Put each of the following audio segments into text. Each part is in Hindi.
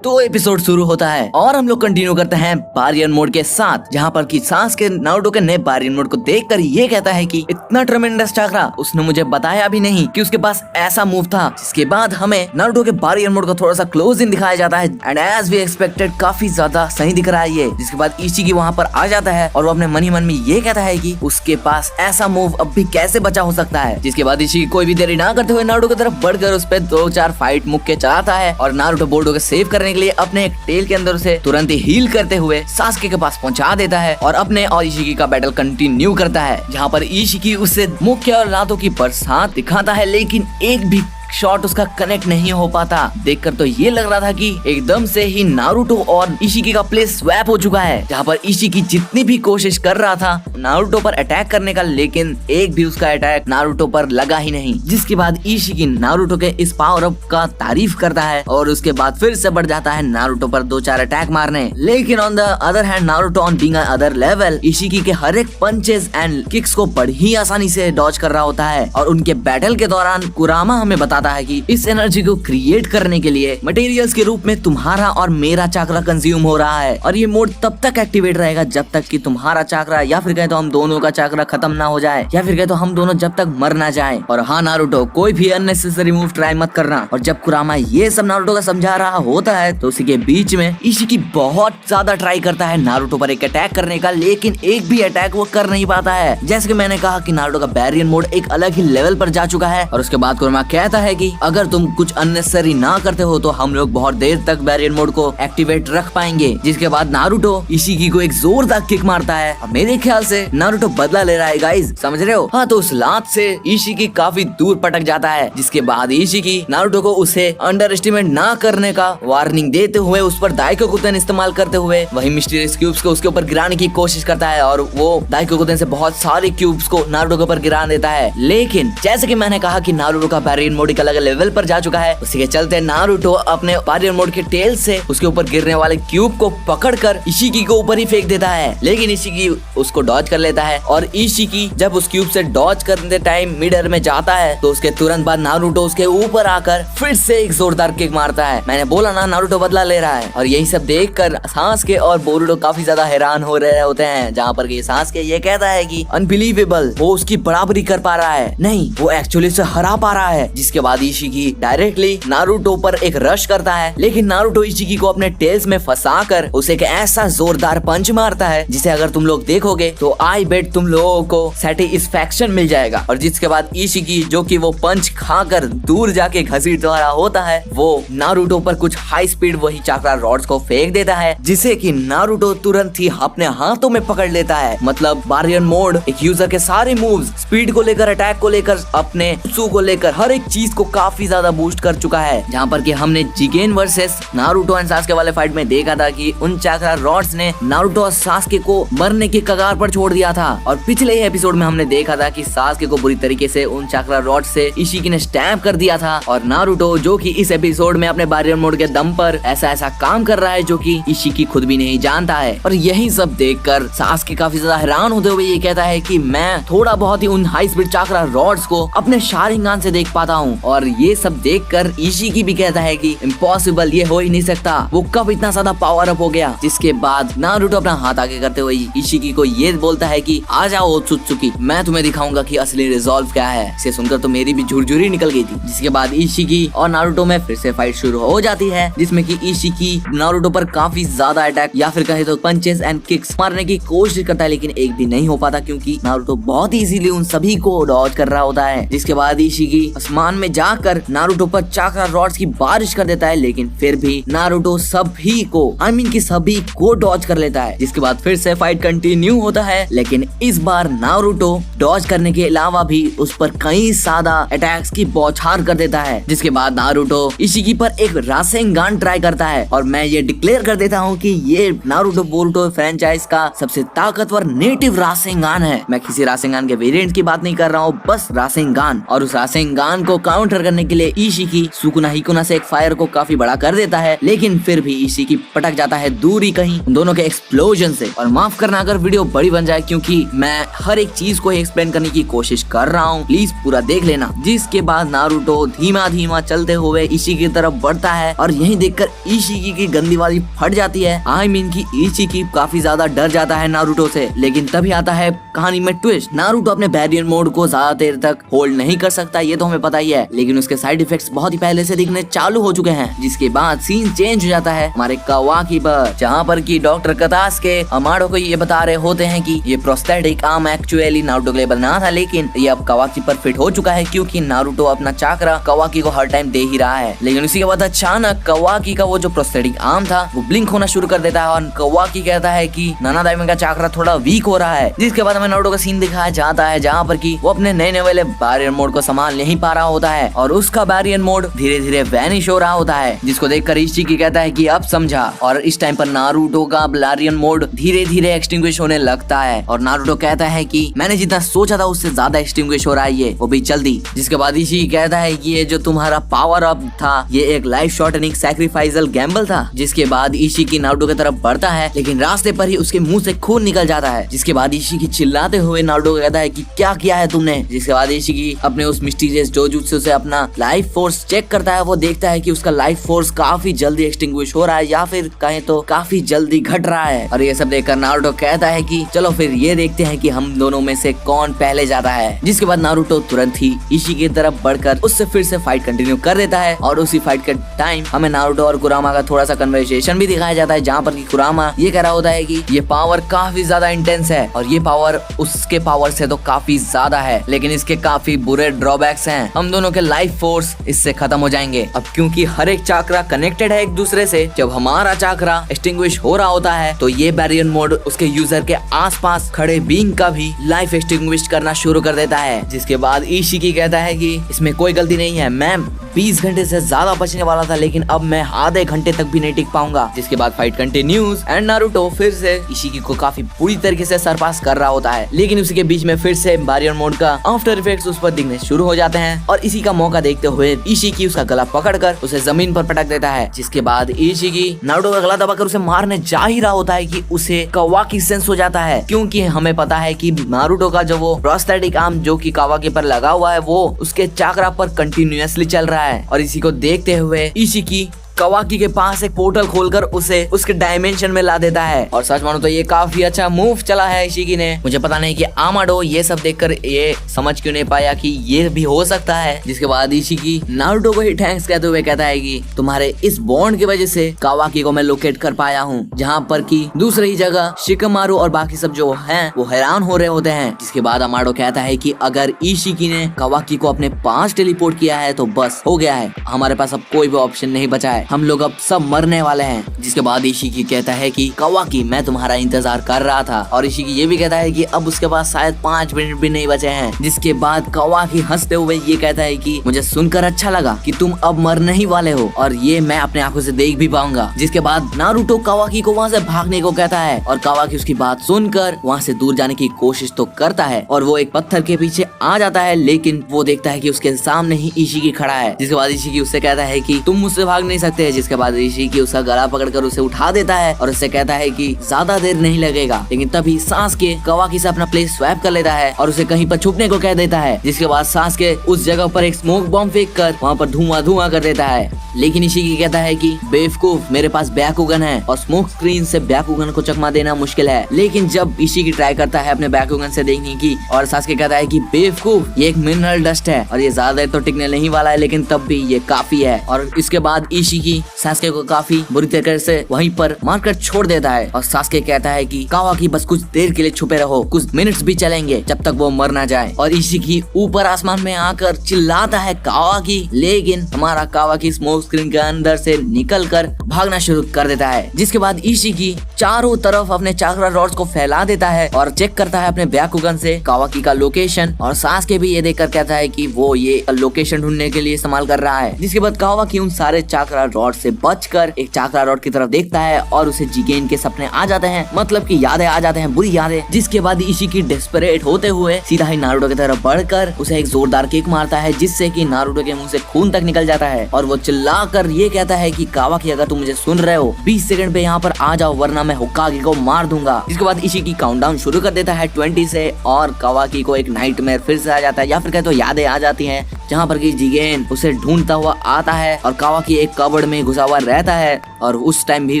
तो एपिसोड शुरू होता है और हम लोग कंटिन्यू करते हैं बारियन मोड के साथ, जहाँ पर कि सास्के नारुतो के नए बारियन मोड को देखकर ये कहता है कि इतना ट्रेमेंडस चाकरा उसने मुझे बताया भी नहीं कि उसके पास ऐसा मूव था। जिसके बाद हमें नारुतो के बारियन मोड को थोड़ा सा क्लोज इन दिखाया जाता है एंड एज वी एक्सपेक्टेड काफी ज्यादा सही दिख रहा है ये। जिसके बाद इशिकी वहाँ पर आ जाता है और वो अपने मन ही मन में ये कहता है कि उसके पास ऐसा मूव अब भी कैसे बचा हो सकता है। जिसके बाद इशिकी कोई भी देरी ना करते हुए नारुतो की तरफ बढ़कर उस पर 2-4 फाइट मुक्के चलाता है और नारुतो बोर्डो के सेव करने के लिए अपने एक टेल के अंदर से तुरंत ही हील करते हुए सास्के के पास पहुंचा देता है और अपने और इशिकी का बैटल कंटिन्यू करता है, जहां पर इशिकी उससे मुक्के और लातों की बरसात दिखाता है, लेकिन एक भी शॉट उसका कनेक्ट नहीं हो पाता। देखकर तो ये लग रहा था कि एकदम से ही नारुतो और इशिकी का प्लेस स्वैप हो चुका है, जहाँ पर इशिकी जितनी भी कोशिश कर रहा था नारुतो पर अटैक करने का, लेकिन एक भी उसका अटैक नारुतो पर लगा ही नहीं। जिसके बाद इशिकी नारुतो के इस पावर अप का तारीफ करता है और उसके बाद फिर से बढ़ जाता है नारुतो पर 2-4 अटैक मारने। लेकिन on the other hand Naruto on being other level Ishiki के हर एक पंचेस एंड किक्स को बड़ी आसानी से डॉज कर रहा होता है। और उनके बैटल के दौरान कुरामा हमें बताता है कि इस एनर्जी को क्रिएट करने के लिए मटेरियल्स के रूप में तुम्हारा और मेरा चाकरा कंज्यूम हो रहा है और ये मोड तब तक एक्टिवेट रहेगा जब तक कि तुम्हारा चाकरा या फिर कहे तो हम दोनों का चाकरा खत्म ना हो जाए या फिर कहे तो हम दोनों जब तक मर ना जाए। और हाँ नारुतो, कोई भी अननेसेसरी मूव ट्राई मत करना। और जब कुरामा ये सब नारुतो का समझा रहा होता है तो उसी के बीच में इशिकी बहुत ज्यादा ट्राई करता है नारुतो पर एक अटैक करने का, लेकिन एक भी अटैक वो कर नहीं पाता है। जैसे कि मैंने कहा कि नारुतो का बैरियन मोड एक अलग ही लेवल पर जा चुका है। और उसके बाद कुरामा कहता है कि अगर तुम कुछ अननेसेसरी ना करते हो तो हम लोग बहुत देर तक बैरियर मोड को एक्टिवेट रख पाएंगे। जिसके बाद नारुतो इशिकी को एक जोरदार किक मारता है। अब मेरे ख्याल से नारुतो बदला ले रहा है गाइस, समझ रहे हो? हाँ, तो उस लात से इशिकी काफी दूर पटक जाता है। जिसके बाद इशिकी नारुतो को उसे अंडर एस्टिमेट ना करने का वार्निंग देते हुए उस पर दाइकोकुतेन इस्तेमाल करते हुए वही मिस्टीरियस क्यूब्स को उसके ऊपर गिराने की कोशिश करता है और वो दाइकोकुतेन से बहुत सारे क्यूब्स को नारुतो के ऊपर गिरा देता है। लेकिन जैसे कि मैंने कहा कि नारुतो का बैरियर मोड एक अलग लेवल पर जा चुका है, उसी के चलते नारुतो अपने बैरियर मोड के टेल से उसके ऊपर गिरने वाले क्यूब को पकड़कर इशिकी के ऊपर ही फेंक देता है। लेकिन इशिकी उसको डॉज कर लेता है और इशिकी जब उस क्यूब से डॉज करते टाइम मिड एयर में जाता है तो उसके तुरंत बाद नारुतो उसके ऊपर आकर फिर से एक जोरदार किक मारता है। मैंने बोला ना नारुतो बदला ले रहा है। और यही सब देखकर सास्के और बोरुतो काफी ज्यादा हैरान हो रहे होते हैं, जहाँ पर सास्के ये कहता है कि अनबिलीवेबल, वो उसकी बराबरी कर पा रहा है, नहीं वो एक्चुअली उसे हरा पा रहा है। जिसके बाद इशिकी डायरेक्टली नारुतो पर एक रश करता है, लेकिन नारुतो इशिकी को अपने टेल्स में फंसाकर उसे एक ऐसा जोरदार पंच मारता है जिसे अगर तुम लोग देखोगे तो आई बेट तुम लोगों को सैटिस्फैक्शन मिल जाएगा। और जिसके बाद इशिकी जो कि वो पंच खाकर दूर जाके घसीट रहा होता है, वो नारुतो पर कुछ हाई स्पीड वही चाक्रा रॉड्स को फेंक देता है, जिसे कि नारुतो तुरंत ही अपने हाथों में पकड़ लेता है। मतलब बारियन मोड एक यूजर के सारे मूव्स, स्पीड को लेकर, अटैक को लेकर, अपने सू को लेकर हर एक चीज को काफी ज्यादा बूस्ट कर चुका है। जहाँ पर कि हमने जिगेन वर्सेस नारुतो एंड सास्के वाले फाइट में देखा था कि उन चाक्रा रॉड्स ने नारुतो और सास्के को मरने की कगार पर छोड़ दिया था। और पिछले ही एपिसोड में हमने देखा था कि सास्के को बुरी तरीके से उन चाक्रा रॉड से इशिकी ने स्टैम्प कर दिया था। और नारुतो जो कि इस एपिसोड में अपने बैरियर मोड के दम पर ऐसा काम कर रहा है जो कि इशिकी खुद भी नहीं जानता है। और यही सब देखकर सास्के काफी ज्यादा हैरान होते हुए ये कहता है कि मैं थोड़ा बहुत ही उन हाई स्पीड चाक्रा रॉड्स को अपने शारिंगान से देख पाता हूँ। और ये सब देखकर इशिकी भी कहता है कि इम्पॉसिबल, ये हो ही नहीं सकता, वो कब इतना ज्यादा पावर अप हो गया। जिसके बाद नारुतो अपना हाथ आगे करते हुए इशिकी को ये बोलता है कि आ जाओ ओत्सुत्सुकी, मैं तुम्हें दिखाऊंगा कि असली रिजॉल्व क्या है। इसे सुनकर तो मेरी भी झुरझुरी निकल गई थी। जिसके बाद इशिकी और नारुतो में फिर से फाइट शुरू हो जाती है, जिसमें कि इशिकी नारुतो पर काफी ज्यादा अटैक या फिर कहे तो पंचेस एंड किक्स मारने की कोशिश करता है, लेकिन एक भी नहीं हो पाता क्योंकि नारुतो बहुत इजीली उन सभी को डॉज कर रहा होता है। जिसके बाद इशिकी आसमान में जाकर नारुतो पर चाक्रा रॉड्स की बारिश कर देता है, लेकिन फिर भी नारुतो सभी को डॉज कर लेता है। जिसके बाद फिर से फाइट कंटिन्यू होता है, लेकिन इस बार नारुतो डॉज करने के अलावा भी उस पर कई ज्यादा अटैक्स की बौछार कर देता है। जिसके बाद नारुतो इशिकी पर एक रासेंगान ट्राई करता है और मैं ये डिक्लेयर कर देता हूँ कि ये नारुतो बोरुतो फ्रेंचाइज का सबसे ताकतवर नेटिव रासेंगान है। मैं किसी रासेंगान के वेरिएंट की बात नहीं कर रहा हूँ, बस रासेंगान। और उस रासेंगान को काउंटर काउंटर करने के लिए इशिकी सुकुना हिकुना से एक फायर को काफी बड़ा कर देता है, लेकिन फिर भी इशिकी पटक जाता है दूरी कहीं उन दोनों के एक्सप्लोजन से। और माफ करना अगर वीडियो बड़ी बन जाए, क्योंकि मैं हर एक चीज को एक्सप्लेन करने की कोशिश कर रहा हूँ, प्लीज पूरा देख लेना। जिसके बाद नारुतो धीमा धीमा चलते हुए इशिकी की तरफ बढ़ता है और यही देखकर इशिकी की गंदी वाली फट जाती है। आई मीन की इशिकी काफी ज्यादा डर जाता है नारुतो से। लेकिन तभी आता है कहानी में ट्विस्ट। नारुतो अपने बैरियर मोड को ज्यादा देर तक होल्ड नहीं कर सकता, ये तो हमें पता ही है, लेकिन उसके साइड इफेक्ट्स बहुत ही पहले से दिखने चालू हो चुके हैं। जिसके बाद सीन चेंज हो जाता है हमारे कावाकी पर, जहाँ पर की डॉक्टर कतास के अमाडो को ये बता रहे होते हैं कि ये प्रोस्थेटिक आर्म एक्चुअली नारुतो के लिए बना था, लेकिन ये अब कावाकी पर फिट हो चुका है, क्योंकि नारुतो अपना चाकरा कावाकी को हर टाइम दे ही रहा है। लेकिन उसी के बाद अचानक कावाकी का वो जो प्रोस्थेटिक आर्म था वो ब्लिंक होना शुरू कर देता है और कावाकी कहता है कि नानादाइमे का चाकरा थोड़ा वीक हो रहा है। जिसके बाद हमें नारुतो का सीन दिखाया जाता है जहाँ पर की वो अपने नए वाले बैरियर मोड को संभाल नहीं पा रहा होता है और उसका बैरियर मोड धीरे धीरे वैनिश हो रहा होता है, जिसको देखकर इशिकी कहता है कि अब समझा। और इस टाइम पर नारुतो का बैरियर मोड धीरे धीरे एक्सटिंग्विश होने लगता है और नारुतो कहता है कि मैंने जितना सोचा था उससे ज्यादा एक्सटिंग्विश हो रहा है ये, वो भी जल्दी। जिसके बाद इशिकी कहता है कि ये जो तुम्हारा पावर अप था ये एक लाइफ शॉर्टनिंग सैक्रिफाइसल गैम्बल था। जिसके बाद इशिकी नारुतो की तरफ बढ़ता है, लेकिन रास्ते पर ही उसके मुंह से खून निकल जाता है। जिसके बाद इशिकी चिल्लाते हुए नारुतो को कहता है कि क्या किया है तुमने। जिसके बाद इशिकी अपने उस मिस्टीरियस जोजुत्सु से अपना लाइफ फोर्स चेक करता है। वो देखता है कि उसका लाइफ फोर्स काफी जल्दी एक्सटिंग्विश हो रहा है, या फिर कहें तो काफी जल्दी घट रहा है। और ये सब देखकर नारुतो कहता है कि चलो फिर ये देखते हैं कि हम दोनों में से कौन पहले जाता है। जिसके बाद नारुतो तुरंत ही इशिकी की तरफ बढ़कर उससे फिर से फाइट कंटिन्यू कर देता है और उसी फाइट के टाइम हमें नारुतो और कुरामा का थोड़ा सा कन्वर्सेशन भी दिखाया जाता है, जहाँ पर कि कुरामा ये कह रहा होता है कि ये पावर काफी ज्यादा इंटेंस है और ये पावर उसके पावर से तो काफी ज्यादा है, लेकिन इसके काफी बुरे ड्रॉबैक्स हैं। हम दोनों के लाइफ फोर्स इससे खत्म हो जाएंगे। अब क्योंकि हर एक चाकरा कनेक्टेड है एक दूसरे से, जब हमारा चाकरा एक्सटिंग्विश हो रहा होता है तो ये बैरियर मोड उसके यूजर के आसपास खड़े बीइंग का भी लाइफ एक्सटिंग्विश करना शुरू कर देता है। जिसके बाद इशिकी कहता है कि इसमें कोई गलती नहीं है, मैं 20 घंटे से ज्यादा बचने वाला था, लेकिन अब मैं आधे घंटे तक भी नहीं टिक पाऊंगा। जिसके बाद फाइट कंटिन्यूज एंड नारुतो फिर से इशिकी को काफी बुरी तरीके से सरपास कर रहा होता है, लेकिन उसी के बीच में फिर से बैरियर मोड का आफ्टर इफेक्ट्स उस पर दिखने शुरू हो जाते हैं और इसी का मौका देखते हुए इशिकी उसका गला पकड़कर उसे जमीन पर पटक देता है। जिसके बाद इशिकी नारुतो का गला दबाकर उसे मारने जा ही रहा होता है कि उसे कावाकी सेंस हो जाता है, क्योंकि हमें पता है कि नारुतो का जो वो प्रोस्थेटिक आर्म जो कि कावाकी पर लगा हुआ है वो उसके चाकरा पर कंटिन्यूअसली चल रहा है। और इसी को देखते हुए इशिकी कावाकी के पास एक पोर्टल खोलकर उसे उसके डायमेंशन में ला देता है। और सच मानो तो ये काफी अच्छा मूव चला है इशिकी ने। मुझे पता नहीं कि आमाडो ये सब देखकर ये समझ क्यों नहीं पाया कि ये भी हो सकता है। जिसके बाद इशिकी नारुतो को ही थैंक्स कहते हुए कहता है कि तुम्हारे इस बॉन्ड की वजह से कावाकी को मैं लोकेट कर पाया हूँ, जहाँ पर की दूसरी जगह शिकमारू और बाकी सब जो हैं वो हैरान हो रहे होते हैं। जिसके बाद आमाडो कहता है कि अगर इशिकी ने कावाकी को अपने पास टेलीपोर्ट किया है तो बस हो गया है, हमारे पास अब कोई भी ऑप्शन नहीं बचा है, हम लोग अब सब मरने वाले हैं। जिसके बाद इशिकी कहता है कि कावाकी मैं तुम्हारा इंतजार कर रहा था, और इशिकी ये भी कहता है कि अब उसके पास शायद 5 मिनट भी नहीं बचे हैं। जिसके बाद कावाकी हंसते हुए ये कहता है कि मुझे सुनकर अच्छा लगा कि तुम अब मरने ही वाले हो और ये मैं अपने आंखों से देख भी पाऊंगा। जिसके बाद नारुतो कावाकी को वहाँ से भागने को कहता है और कावाकी उसकी बात सुनकर वहाँ से दूर जाने की कोशिश तो करता है और वो एक पत्थर के पीछे आ जाता है, लेकिन वो देखता है कि उसके सामने ही इशिकी खड़ा है। जिसके बाद इशिकी उससे कहता है कि तुम मुझसे भाग नहीं सकते। जिसके बाद इशिकी उसका गला पकड़कर उसे उठा देता है और उससे कहता है कि ज्यादा देर नहीं लगेगा। लेकिन तभी सासके कावाकी से अपना प्लेस स्वैप कर लेता है और उसे कहीं पर छुपने को कह देता है। जिसके बाद सासके उस जगह पर एक स्मोक बॉम्ब फेंक कर वहाँ पर धुआं कर देता है। लेकिन इशिकी कहता है कि बेवकूफ, मेरे पास बैकुगन है और स्मोक स्क्रीन से बैकुगन को चकमा देना मुश्किल है। लेकिन जब इशिकी ट्राई करता है अपने बैकुगन से देखने की और सासके कहता है कि बेवकूफ, ये एक मिनरल डस्ट है और ये ज्यादा देर तो टिकने नहीं वाला है, लेकिन तब भी ये काफी है। और इसके बाद इशिकी सासके को काफी बुरी तरीके से वहीं पर मारकर छोड़ देता है और सासके कहता है कि कावाकी बस कुछ देर के लिए छुपे रहो, कुछ मिनट्स भी चलेंगे जब तक वो मर ना जाए। और इशिकी ऊपर आसमान में आकर चिल्लाता है कावाकी, लेकिन हमारा कावाकी स्मोक स्क्रीन के अंदर से निकलकर भागना शुरू कर देता है। जिसके बाद इशिकी चारों तरफ अपने चाक्रा रॉड्स को फैला देता है और चेक करता है अपने ब्याकुगन से कावाकी का लोकेशन, और सास्के भी ये देखकर कहता है कि वो ये लोकेशन ढूंढने के लिए इस्तेमाल कर रहा है। जिसके बाद कावाकी उन सारे चाक्रा रॉड से बचकर एक चाक्रा रॉड की तरफ देखता है और उसे जिगेन के सपने आ जाते हैं, मतलब कि यादें आ जाते हैं, बुरी यादें। जिसके बाद इशिकी डेस्परेट होते हुए सीधा ही नारुतो की तरफ बढ़कर उसे एक जोरदार किक मारता है, जिससे कि नारुतो के मुंह से खून तक निकल जाता है और वो चिल्लाकर ये कहता है कि कावाकी अगर तुम मुझे सुन रहे हो 20 सेकंड पे यहाँ पर आ जाओ वरना मैं होकागे को मार दूंगा। इसके बाद इशिकी काउंटडाउन शुरू कर देता है 20 से और कावाकी को एक नाइटमेयर फिर से आ जाता है, या फिर कहे तो यादें आ जाती हैं, जहाँ पर कि जिगेन उसे ढूंढता हुआ आता है और कावाकी एक कबर्ड में घुसा हुआ रहता है और उस टाइम भी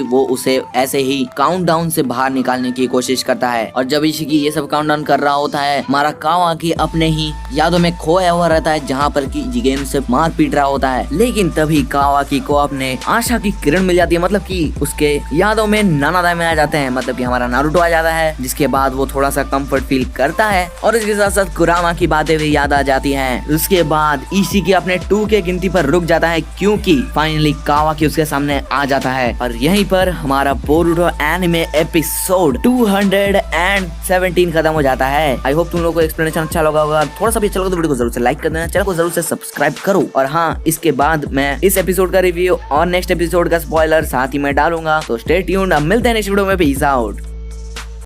वो उसे ऐसे ही काउंटडाउन से बाहर निकालने की कोशिश करता है। और जब इशिकी ये सब काउंटडाउन कर रहा होता है, हमारा कावाकी अपने ही यादों में खोया हुआ रहता है, जहाँ पर कि जिगेन से मार पीट रहा होता है। लेकिन तभी कावाकी को अपने आशा की किरण मिल जाती है, मतलब कि उसके यादों में नानादाई में आ जाते हैं, मतलब कि हमारा नारुतो आ जाता है। जिसके बाद वो थोड़ा सा कंफर्ट फील करता है और इसके साथ साथ कुरामा की बातें भी याद आ जाती हैं। उसके बाद इशिकी अपने 2 के गिनती पर रुक जाता है, क्योंकि फाइनली कावाकी उसके सामने आ जाता है। और यहीं पर हमारा बोरुतो एनिमे एपिसोड 217 खत्म हो जाता है। आई होप तुम लोगों को एक्सप्लेनेशन अच्छा लगा होगा। थोड़ा सा भी अच्छा लगा तो वीडियो को जरूर से लाइक कर देना, चैनल को जरूर से सब्सक्राइब करो। और हाँ, इसके बाद मैं इस एपिसोड का रिव्यू और नेक्स्ट एपिसोड का स्पॉइलर साथ ही में डालूंगा, तो स्टे ट्यून्ड। अब मिलते हैं नेक्स्ट वीडियो में, पीस आउट।